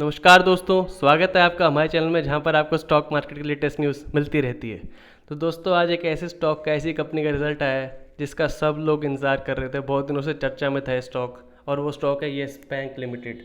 नमस्कार दोस्तों, स्वागत है आपका हमारे चैनल में जहां पर आपको स्टॉक मार्केट की लेटेस्ट न्यूज़ मिलती रहती है। तो दोस्तों आज एक ऐसे स्टॉक का ऐसी कंपनी का रिजल्ट आया है जिसका सब लोग इंतज़ार कर रहे थे, बहुत दिनों से चर्चा में था ये स्टॉक, और वो स्टॉक है येस बैंक लिमिटेड।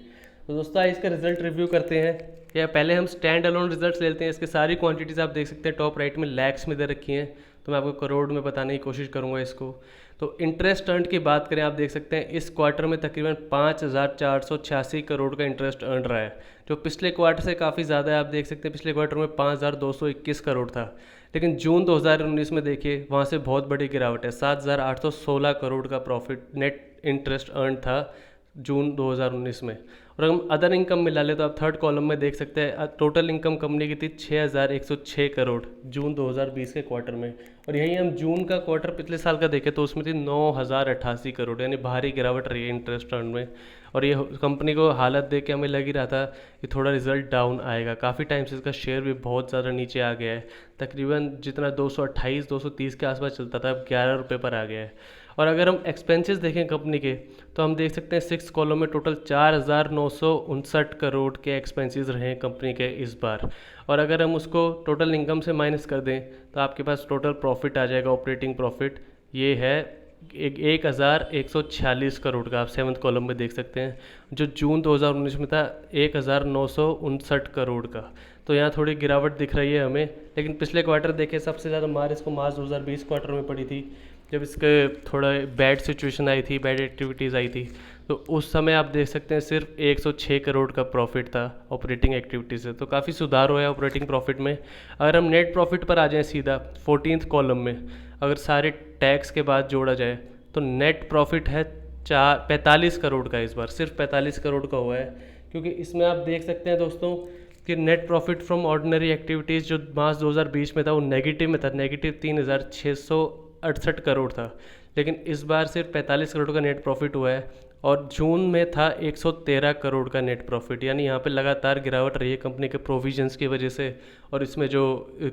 तो दोस्तों आज इसका रिजल्ट रिव्यू करते हैं। या पहले हम स्टैंड अलोन रिजल्ट्स लेते हैं। इसकी सारी क्वांटिटीज़ आप देख सकते हैं, टॉप राइट में लैक्स में दे रखी हैं, तो मैं आपको करोड़ में बताने की कोशिश करूँगा इसको। तो इंटरेस्ट अर्न की बात करें, आप देख सकते हैं इस क्वार्टर में तकरीबन 5,486 करोड़ का इंटरेस्ट अर्न रहा है, जो पिछले क्वार्टर से काफ़ी ज़्यादा है। आप देख सकते हैं पिछले क्वार्टर में 5,221 करोड़ था, लेकिन जून 2019 में देखिए वहाँ से बहुत बड़ी गिरावट है। 7,816 करोड़ का प्रॉफिट नेट इंटरेस्ट अर्न था जून 2019 में। और हम अदर इनकम मिला ले तो आप थर्ड कॉलम में देख सकते हैं टोटल इनकम कंपनी की थी 6,106 करोड़ जून 2020 के क्वार्टर में। और यही हम जून का क्वार्टर पिछले साल का देखें तो उसमें थी 9,088 करोड़, यानी भारी गिरावट रही है इंटरेस्ट अर्न में। और ये कंपनी को हालत देख के हमें लग ही रहा था कि थोड़ा रिजल्ट डाउन आएगा। काफ़ी टाइम से इसका शेयर भी बहुत ज़्यादा नीचे आ गया है, तकरीबन जितना 228 230 के आसपास चलता था, अब 11 रुपये पर आ गया है। और अगर हम एक्सपेंसेस देखें कंपनी के, तो हम देख सकते हैं सिक्स कॉलम में टोटल 4,959 करोड़ के एक्सपेंसेस रहे हैं कंपनी के इस बार। और अगर हम उसको टोटल इनकम से माइनस कर दें तो आपके पास टोटल प्रॉफिट आ जाएगा, ऑपरेटिंग प्रॉफिट ये है 1,146 करोड़ का। आप सेवन्थ कॉलम में देख सकते हैं, जो जून 2019 में था 1,959 करोड़ का। तो यहाँ थोड़ी गिरावट दिख रही है हमें, लेकिन पिछले क्वार्टर देखें सबसे ज़्यादा मार इसको मार्च 2020 क्वार्टर में पड़ी थी, जब इसके थोड़ा बैड सिचुएशन आई थी, बैड एक्टिविटीज़ आई थी। तो उस समय आप देख सकते हैं सिर्फ 106 करोड़ का प्रॉफिट था ऑपरेटिंग एक्टिविटी से। तो काफ़ी सुधार हुआ है ऑपरेटिंग प्रॉफिट में। अगर हम नेट प्रॉफिट पर आ जाएं सीधा 14th कॉलम में, अगर सारे टैक्स के बाद जोड़ा जाए तो नेट प्रॉफिट है 45 करोड़ का। इस बार सिर्फ 45 करोड़ का हुआ है, क्योंकि इसमें आप देख सकते हैं दोस्तों कि net profit from ordinary activities जो मार्च 2020 में था वो नेगेटिव में था, नेगेटिव 3,668 करोड़ था। लेकिन इस बार सिर्फ 45 करोड़ का नेट प्रॉफिट हुआ है, और जून में था 113 करोड़ का नेट प्रॉफिट। यानी यहाँ पे लगातार गिरावट रही है कंपनी के प्रोविजंस की वजह से, और इसमें जो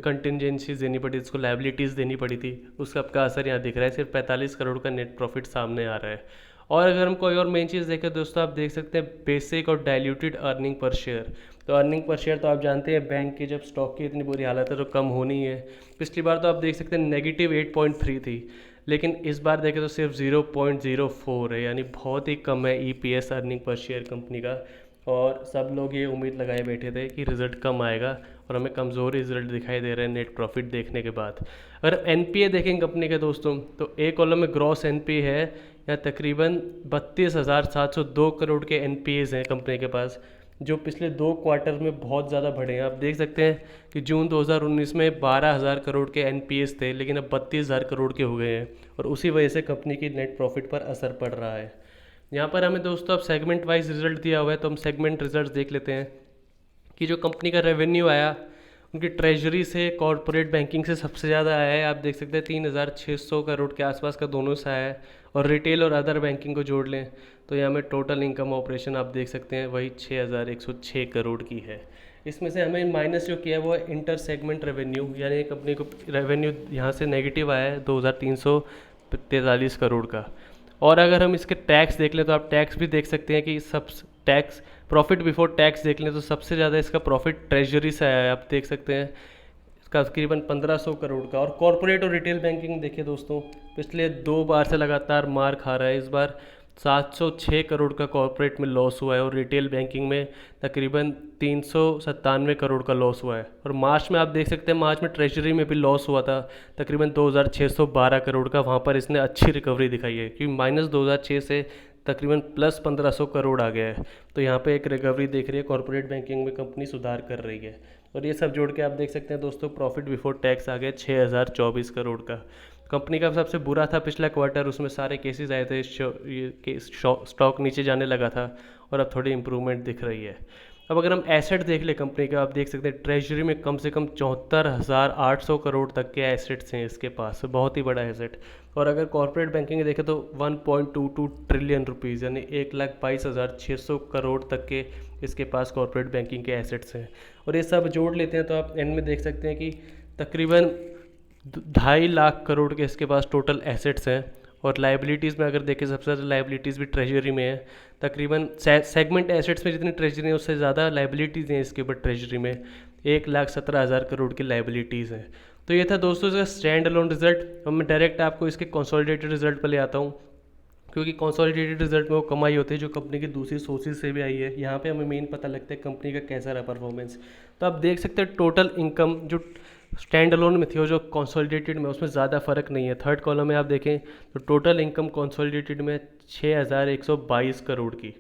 कंटिजेंसीज देनी पड़ी, इसको लाइबिलिटीज़ देनी पड़ी थी, उसका आपका असर यहाँ दिख रहा है। सिर्फ 45 करोड़ का नेट प्रॉफिट सामने आ रहा है। और अगर हम कोई और मेन चीज़ देखें दोस्तों, आप देख सकते हैं बेसिक और डाइल्यूटेड अर्निंग पर शेयर। तो अर्निंग पर शेयर तो आप जानते हैं बैंक की जब स्टॉक की इतनी बुरी हालत है तो कम होनी ही है। पिछली बार तो आप देख सकते हैं नेगेटिव 8.3 थी, लेकिन इस बार देखें तो सिर्फ 0.04 है, यानी बहुत ही कम है EPS earning per share company का। और सब लोग ये उम्मीद लगाए बैठे थे कि रिज़ल्ट कम आएगा, और हमें कमज़ोर रिजल्ट दिखाई दे रहे हैं नेट प्रॉफिट देखने के बाद। अगर एनपीए देखें कंपनी के दोस्तों, तो एक कॉलम में ग्रॉस एनपीए है, या तकरीबन 32,702 करोड़ के एनपीएज हैं कंपनी के पास, जो पिछले दो क्वार्टर में बहुत ज़्यादा बढ़े हैं। आप देख सकते हैं कि जून 2019 में 12,000 करोड़ के एनपीएस थे, लेकिन अब 32,000 करोड़ के हो गए हैं, और उसी वजह से कंपनी की नेट प्रॉफिट पर असर पड़ रहा है। यहाँ पर हमें दोस्तों अब सेगमेंट वाइज रिजल्ट दिया हुआ है, तो हम सेगमेंट रिजल्ट देख लेते हैं कि जो कंपनी का रेवेन्यू आया उनकी ट्रेजरी से, कॉरपोरेट बैंकिंग से सबसे ज़्यादा आया है। आप देख सकते हैं 3,600 करोड़ के आसपास का दोनों से आया है, और रिटेल और अदर बैंकिंग को जोड़ लें तो यहाँ में टोटल इनकम ऑपरेशन आप देख सकते हैं वही 6,106 करोड़ की है। इसमें से हमें माइनस जो किया है वो है इंटर सेगमेंट रेवेन्यू, यानी कंपनी को रेवेन्यू यहाँ से नेगेटिव आया है 2,343 करोड़ का। और अगर हम इसके टैक्स देख लें तो आप टैक्स भी देख सकते हैं कि सब टैक्स प्रॉफिट बिफोर टैक्स देख लें तो सबसे ज़्यादा इसका प्रॉफिट ट्रेजरी से आया है। आप देख सकते हैं इसका तकरीबन 1,500 करोड़ का। और कॉरपोरेट और रिटेल बैंकिंग देखिए दोस्तों, पिछले दो बार से लगातार मार खा रहा है। इस बार 706 करोड़ का कॉरपोरेट में लॉस हुआ है, और रिटेल बैंकिंग में तकरीबन 397 करोड़ का लॉस हुआ है। और मार्च में आप देख सकते हैं, मार्च में ट्रेजरी में भी लॉस हुआ था तकरीबन 2,612 करोड़ का। वहाँ पर इसने अच्छी रिकवरी दिखाई है, क्योंकि माइनस 2006 से तकरीबन प्लस 1,500 करोड़ आ गया है। तो यहाँ पे एक रिकवरी देख रही है, कॉरपोरेट बैंकिंग में कंपनी सुधार कर रही है। और ये सब जोड़ के आप देख सकते हैं दोस्तों, प्रॉफिट बिफोर टैक्स आ गया 6,024 करोड़ का। कंपनी का सबसे बुरा था पिछला क्वार्टर, उसमें सारे केसेस आए थे, स्टॉक नीचे जाने लगा था, और अब थोड़ी इंप्रूवमेंट दिख रही है। अब अगर हम एसेट देख ले कंपनी का, आप देख सकते हैं ट्रेजरी में कम से कम 74,800 करोड़ तक के एसेट्स हैं इसके पास, बहुत ही बड़ा एसेट। और अगर कॉर्पोरेट बैंकिंग देखें तो 1.22 ट्रिलियन रुपीज़, यानी 1,22,600 करोड़ तक के इसके पास कॉर्पोरेट बैंकिंग के एसेट्स हैं। और ये सब जोड़ लेते हैं तो आप एंड में देख सकते हैं कि तकरीबन 2.5 लाख करोड़ के इसके पास टोटल एसेट्स हैं, और लाइबिलिटीज़ में अगर देखें सबसे ज़्यादा लाइबिलिटीज़ भी ट्रेजरी में है। तकरीबन सेगमेंट एसेट्स में जितनी ट्रेजरी है उससे ज़्यादा लाइबिलिटीज़ हैं इसके ऊपर ट्रेजरी में, 1,17,000 करोड़ की लाइबिलिटीज़ हैं। तो ये था दोस्तों इसका स्टैंड अलोन रिजल्ट। अब मैं डायरेक्ट आपको इसके कंसोलिडेटेड रिजल्ट पर ले आता हूँ, क्योंकि कंसोलिडेटेड रिजल्ट में वो कमाई होती है जो कंपनी की दूसरी सोर्सेज से भी आई है। यहाँ पे हमें मेन पता लगता है कंपनी का कैसा रहा परफॉर्मेंस। तो आप देख सकते हैं टोटल इनकम जो स्टैंड अलोन में थी और जो कंसोलिडेटेड में उसमें ज़्यादा फर्क नहीं है। थर्ड कॉलम में आप देखें तो टोटल इनकम कंसोलिडेटेड में 6,122 करोड़ की,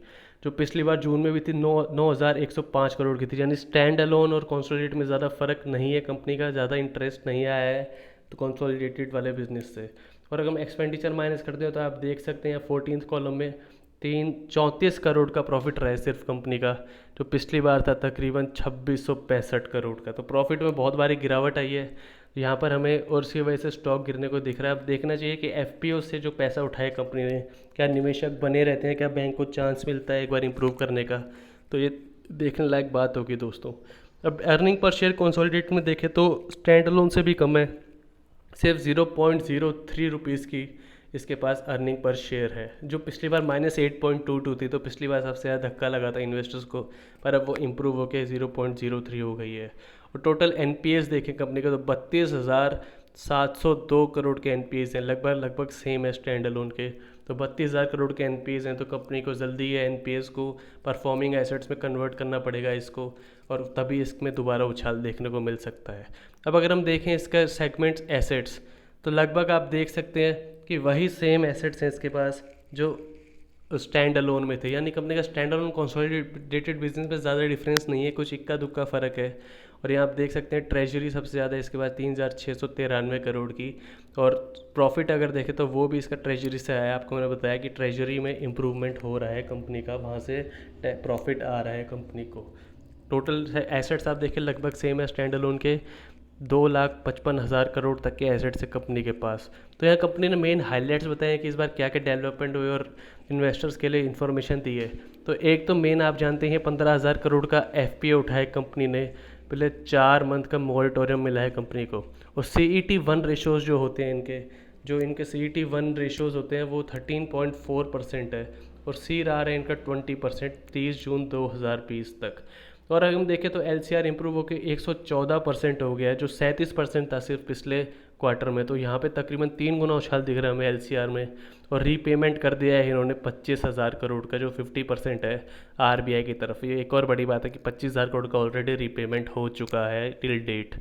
जो पिछली बार जून में भी थी 9,105 करोड़ की थी। यानी स्टैंड अलोन और कंसोलिडेटेड में ज़्यादा फर्क नहीं है, कंपनी का ज़्यादा इंटरेस्ट नहीं आया है तो कंसोलिडेटेड वाले बिजनेस से। और अगर हम एक्सपेंडिचर माइनस करते हैं तो आप देख सकते हैं 14th कॉलम में 34 करोड़ का प्रॉफिट रहा है सिर्फ कंपनी का, जो पिछली बार था तकरीबन 2665 करोड़ का। तो प्रॉफिट में बहुत बारी गिरावट आई है यहाँ पर हमें, और इसकी वजह से स्टॉक गिरने को दिख रहा है। अब देखना चाहिए कि एफपीओ से जो पैसा उठाया कंपनी ने, क्या निवेशक बने रहते हैं, क्या बैंक को चांस मिलता है एक बार इंप्रूव करने का, तो ये देखने लायक बात होगी दोस्तों। अब अर्निंग पर शेयर कंसोलिडेट में देखें तो स्टैंड अलोन से भी कम है, सिर्फ 0.03 रुपीज़ की इसके पास अर्निंग पर शेयर है, जो पिछली बार -8.22 थी। तो पिछली बार सबसे ज़्यादा धक्का लगा था इन्वेस्टर्स को, पर अब वो इम्प्रूव होकर 0.03 हो गई है। और टोटल एनपीएस देखें कंपनी का तो 32,702 करोड़ के एनपीएस हैं, लगभग सेम है स्टैंड अलोन के। तो 32,000 करोड़ के एनपीएस हैं, तो कंपनी को जल्दी ये एनपीएस को परफॉर्मिंग एसेट्स में कन्वर्ट करना पड़ेगा इसको, और तभी इसमें दोबारा उछाल देखने को मिल सकता है। अब अगर हम देखें इसका सेगमेंट्स एसेट्स, तो लगभग आप देख सकते हैं कि वही सेम एसेट्स हैं इसके पास जो स्टैंड अलोन में थे। यानी कंपनी का स्टैंड अलोन कंसोलिडेटेड बिजनेस में ज़्यादा डिफरेंस नहीं है, कुछ इक्का दुक्का फ़र्क है। और यहाँ आप देख सकते हैं ट्रेजरी सबसे ज़्यादा इसके पास 3,693 करोड़ की, और प्रॉफिट अगर देखें तो वो भी इसका ट्रेजरी से आया। आपको मैंने बताया कि ट्रेजरी में इम्प्रूवमेंट हो रहा है कंपनी का, वहाँ से प्रॉफिट आ रहा है कंपनी को। टोटल एसेट्स आप देखें लगभग सेम है स्टैंड अलोन के, 2,55,000 करोड़ तक के एसेट्स है कंपनी के पास। तो यहाँ कंपनी ने मेन हाइलाइट्स बताए हैं कि इस बार क्या क्या डेवलपमेंट हुई और इन्वेस्टर्स के लिए इन्फॉर्मेशन दी है। तो एक तो मेन आप जानते हैं 15,000 करोड़ का एफपीओ उठाया कंपनी ने, पहले 4 मंथ का मॉरिटोरियम मिला है कंपनी को। और CET1 रेशोज़ जो होते हैं जो इनके CET1 रेशोज़ होते हैं वो 13.4% है, और सी रहा है इनका 20% 30 जून 2020 तक। और अगर हम देखें तो LCR इंप्रूव होकर 114% हो गया है, जो 37% था सिर्फ पिछले क्वार्टर में। तो यहाँ पे तकरीबन 3 गुना उछाल दिख रहा है हमें LCR में। और रीपेमेंट कर दिया है इन्होंने 25,000 करोड़ का, जो 50% है RBI की तरफ। ये एक और बड़ी बात है कि 25,000 करोड़ का ऑलरेडी रीपेमेंट हो चुका है टिल डेट।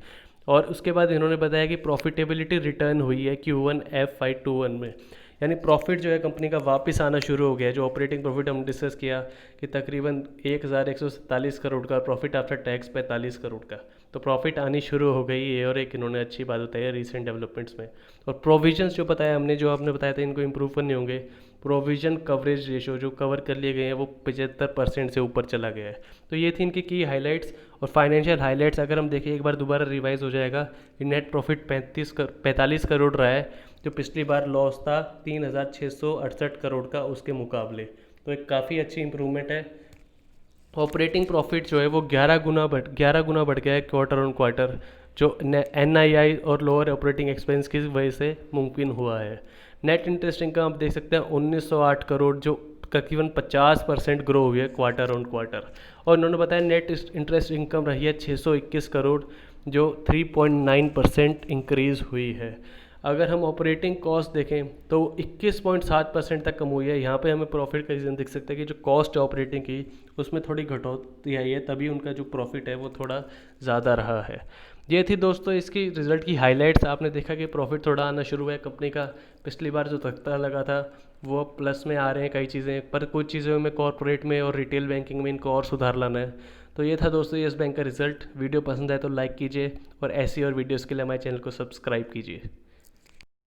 और उसके बाद इन्होंने बताया कि प्रॉफिटेबिलिटी रिटर्न हुई है Q1 FY21 में, यानी प्रॉफिट जो है कंपनी का वापस आना शुरू हो गया है। जो ऑपरेटिंग प्रॉफिट हम डिस्कस किया कि तकरीबन 1,147 करोड़ का, प्रॉफिट आफ्टर टैक्स 45 करोड़ का, तो प्रॉफिट आनी शुरू हो गई है। और एक इन्होंने अच्छी बात बताई है रिसेंट डेवलपमेंट्स में। और प्रोविजंस जो बताया हमने, जो आपने बताया था इनको इम्प्रूव करने होंगे। प्रोविजन कवरेज रेशो जो कवर कर लिए गए हैं वो 75% से ऊपर चला गया है। तो ये थी इनकी की हाइलाइट्स। और फाइनेंशियल हाइलाइट्स अगर हम देखें एक बार दोबारा रिवाइज हो जाएगा कि नेट प्रॉफिट 45 करोड़ रहा है, जो पिछली बार लॉस था 3,668 करोड़ का उसके मुकाबले। तो एक काफ़ी अच्छी इंप्रूवमेंट है। ऑपरेटिंग प्रॉफिट जो है वो 11 गुना बढ़ गया है क्वार्टर ऑन क्वार्टर, जो NII और लोअर ऑपरेटिंग एक्सपेंस की वजह से मुमकिन हुआ है। नेट इंटरेस्ट इनकम आप देख सकते हैं 1908 करोड़, जो तकरीबन 50% ग्रो हुई है क्वार्टर ऑन क्वार्टर। और उन्होंने बताया नेट इंटरेस्ट इनकम रही है 621 करोड़, जो 3.9% इंक्रीज़ हुई है। अगर हम ऑपरेटिंग कॉस्ट देखें तो 21.7% तक कम हुई है। यहाँ पे हमें प्रॉफिट का रीज़न दिख सकता है कि जो कॉस्ट ऑपरेटिंग की उसमें थोड़ी घटौती आई है, तभी उनका जो प्रॉफिट है वो थोड़ा ज़्यादा रहा है। ये थी दोस्तों इसकी रिज़ल्ट की हाइलाइट्स। आपने देखा कि प्रॉफिट थोड़ा आना शुरू हुआ है कंपनी का। पिछली बार जो धक्का लगा था वो प्लस में आ रहे हैं कई चीज़ें, पर कुछ चीज़ों में कॉर्पोरेट में और रिटेल बैंकिंग में इनको और सुधार लाना है। तो ये था दोस्तों येस बैंक का रिज़ल्ट। वीडियो पसंद आए तो लाइक कीजिए, और ऐसी और वीडियोज़ के लिए हमारे चैनल को सब्सक्राइब कीजिए।